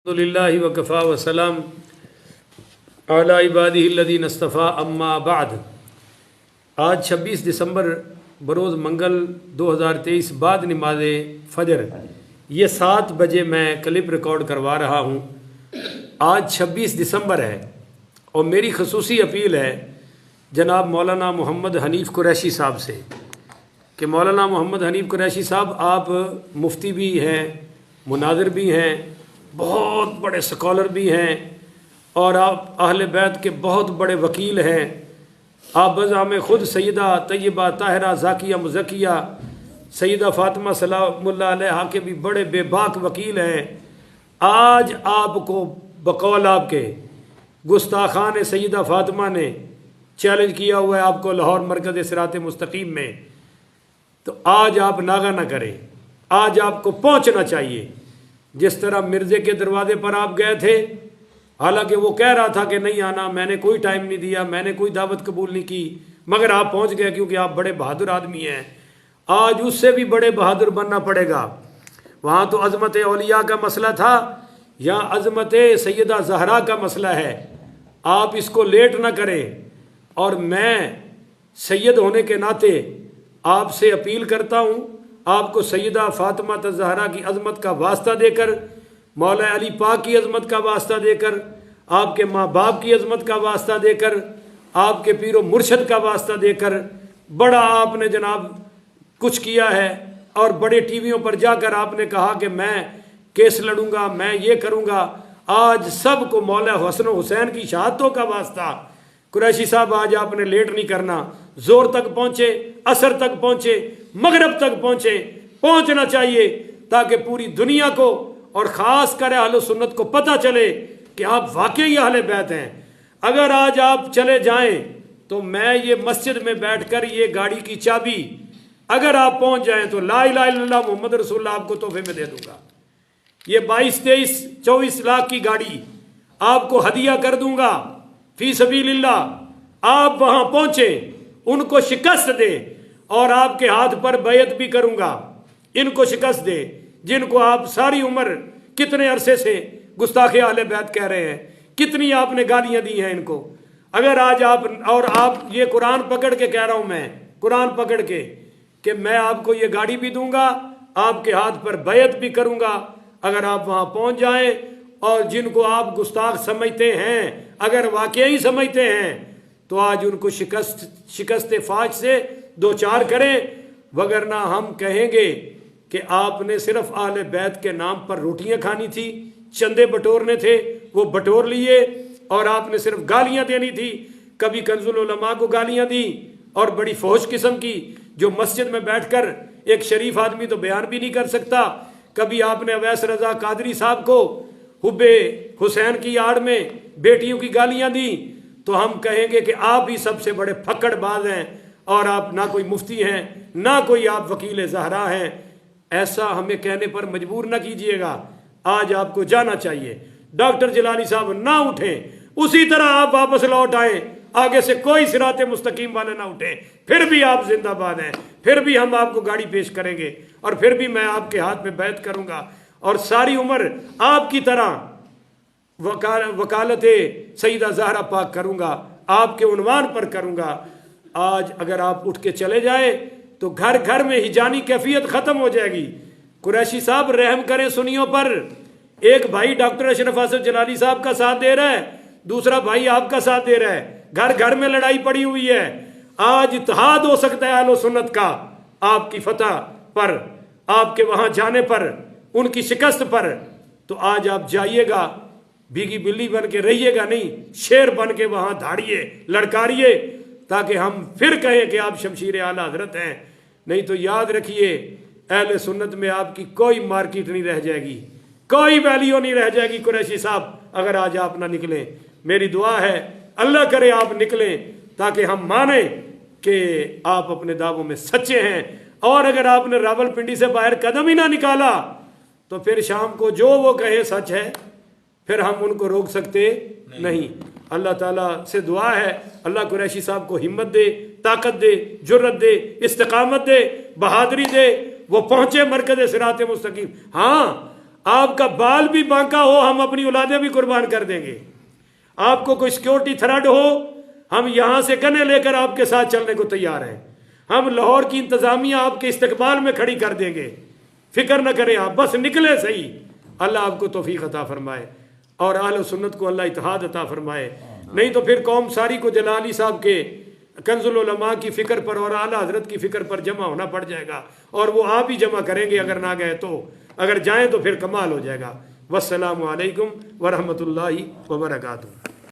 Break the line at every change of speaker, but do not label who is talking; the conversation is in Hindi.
अल्हम्दुलिल्लाहि व कफ़ा व सलाम अला इबादिहिल्लज़ीना इस्तफ़ा अम्मा बाद। आज 26 दिसंबर बरोज़ मंगल 2023 बाद नमाज फ़जर ये 7 बजे मैं क्लिप रिकॉर्ड करवा रहा हूँ। आज 26 दिसंबर है और मेरी खसूसी अपील है जनाब मौलाना मोहम्मद हनीफ़ कुरैशी साहब से कि मौलाना मोहम्मद हनीफ़ कुरैशी साहब, आप मुफ्ती भी हैं, मुनाज़िर भी हैं, बहुत बड़े स्कॉलर भी हैं और आप अहले बैत के बहुत बड़े वकील हैं। आप बज़ाम ख़ुद सैयदा तय्यबा ताहिरा ज़ाकिया मुज़क्किया सैयदा फ़ातिमा सलामुल्लाह अलैहा के भी बड़े बेबाक वकील हैं। आज आपको बकौल आपके गुस्ताखान सैयदा फ़ातिमा ने चैलेंज किया हुआ है आपको लाहौर मरकज़ सिरात मुस्तकीम में, तो आज आप नागा ना करें, आज आपको पहुंचना चाहिए। जिस तरह मिर्ज़े के दरवाजे पर आप गए थे, हालांकि वो कह रहा था कि नहीं आना, मैंने कोई टाइम नहीं दिया, मैंने कोई दावत कबूल नहीं की, मगर आप पहुंच गए क्योंकि आप बड़े बहादुर आदमी हैं। आज उससे भी बड़े बहादुर बनना पड़ेगा। वहाँ तो अज़मत औलिया का मसला था, यहाँ अज़मत सैयदा ज़हरा का मसला है। आप इसको लेट ना करें और मैं सैयद होने के नाते आपसे अपील करता हूँ, आपको सैयदा फ़ातिमा ज़हरा की अज़मत का वास्ता देकर, मौला अली पाक की अज़मत का वास्ता देकर, आपके माँ बाप की अज़मत का वास्ता देकर, आपके पीरो मुर्शद का वास्ता देकर, बड़ा आपने जनाब कुछ किया है और बड़े टीवियों पर जाकर आपने कहा कि मैं केस लड़ूंगा, मैं ये करूँगा। आज सबको मौला हसन हुसैन की शहादतों का वास्ता, कुरैशी साहब आज आपने लेट नहीं करना, जोर तक पहुँचे, असर तक पहुँचे, मगरब तक पहुँचे, पहुँचना चाहिए ताकि पूरी दुनिया को और ख़ास कर अहले सुन्नत को पता चले कि आप वाकई अहले बैत हैं। अगर आज आप चले जाएं तो मैं ये मस्जिद में बैठकर ये गाड़ी की चाबी अगर आप पहुँच जाएं तो ला इलाहा इल्लल्लाह मोहम्मद रसूलुल्लाह आपको तोहफे में दे दूँगा। ये 22, 23, 24 लाख की गाड़ी आपको हदिया कर दूँगा फी सबीलिल्लाह। आप वहाँ पहुँचे, उनको शिकस्त दे और आपके हाथ पर बैत भी करूँगा, इनको शिकस्त दे जिनको आप सारी उम्र कितने अरसे से गुस्ताखे अहले बैत कह रहे हैं, कितनी आपने गालियाँ दी हैं इनको। अगर आज आप ये कुरान पकड़ के कह रहा हूँ, मैं कुरान पकड़ के कि मैं आपको ये गाड़ी भी दूंगा, आपके हाथ पर बैत भी करूँगा अगर आप वहाँ पहुँच जाएं। और जिनको आप गुस्ताख समझते हैं, अगर वाकई समझते हैं तो आज उनको शिकस्त फाज से दो चार करें, वगरना हम कहेंगे कि आपने सिर्फ आले बैत के नाम पर रोटियां खानी थी, चंदे बटोरने थे वो बटोर लिए, और आपने सिर्फ गालियां देनी थी। कभी कंजुल उलमा को गालियां दी और बड़ी फौज किस्म की, जो मस्जिद में बैठकर एक शरीफ आदमी तो बयान भी नहीं कर सकता। कभी आपने अवैस रजा कादरी साहब को हुब्बे हुसैन की आड़ में बेटियों की गालियां दी, तो हम कहेंगे कि आप ही सबसे बड़े फक्कड़बाज हैं और आप ना कोई मुफ्ती हैं, ना कोई आप वकील ज़हरा हैं। ऐसा हमें कहने पर मजबूर ना कीजिएगा, आज आपको जाना चाहिए। डॉक्टर जलाली साहब ना उठें, उसी तरह आप वापस लौट आएँ, आगे से कोई सिराते मुस्तकीम वाले ना उठे, फिर भी आप जिंदाबाद हैं, फिर भी हम आपको गाड़ी पेश करेंगे और फिर भी मैं आपके हाथ में बैत करूँगा और सारी उम्र आपकी तरह वकालत सैयदा ज़हरा पाक करूँगा, आपके उन्वान पर करूँगा। आज अगर आप उठ के चले जाए तो घर घर में हिजानी कैफियत ख़त्म हो जाएगी। कुरैशी साहब रहम करें सुनियों पर। एक भाई डॉक्टर अशरफ आसिफ जलाली साहब का साथ दे रहा है, दूसरा भाई आपका साथ दे रहा है, घर घर में लड़ाई पड़ी हुई है। आज इत्तेहाद हो सकता है अहले सुन्नत का आपकी फतह पर, आपके वहाँ जाने पर, उनकी शिकस्त पर। तो आज आप जाइएगा, भीगी बिल्ली बन के रहिएगा नहीं, शेर बन के वहाँ धाड़िए, लड़कारिए, ताकि हम फिर कहें कि आप शमशीर आला हजरत हैं। नहीं तो याद रखिए, अहले सुन्नत में आपकी कोई मार्केट नहीं रह जाएगी, कोई वैल्यू नहीं रह जाएगी। कुरैशी साहब अगर आज आप ना निकलें, मेरी दुआ है अल्लाह करे आप निकलें ताकि हम माने कि आप अपने दावों में सच्चे हैं। और अगर आपने रावलपिंडी से बाहर कदम ही ना निकाला तो फिर शाम को जो वो कहे सच है, फिर हम उनको रोक सकते नहीं। अल्लाह ताला से दुआ है, अल्लाह कुरैशी साहब को हिम्मत दे, ताकत दे, जुर्रत दे, इस्तिकामत दे, बहादुरी दे, वो पहुँचे मरकज़ सिरात मुस्तकीम। हाँ, आपका बाल भी बांका हो, हम अपनी औलादें भी कुर्बान कर देंगे। आपको कोई सिक्योरिटी थ्रेट हो, हम यहां से गने लेकर आपके साथ चलने को तैयार हैं। हम लाहौर की इंतजामिया आपके इस्तकबाल में खड़ी कर देंगे, फिक्र न करें आप, बस निकले सही। अल्लाह आपको तौफीक अता फरमाए और अहले सुन्नत को अल्लाह इत्तेहाद अता फरमाए। नहीं तो फिर कौम सारी को जलाली साहब के कंजुल उलमा की फ़िक्र पर और आला हजरत की फ़िक्र पर जमा होना पड़ जाएगा, और वो आप ही जमा करेंगे अगर ना गए तो। अगर जाएं तो फिर कमाल हो जाएगा। वस्सलामु अलैकुम वरहमतुल्लाहि वबरकातुहू।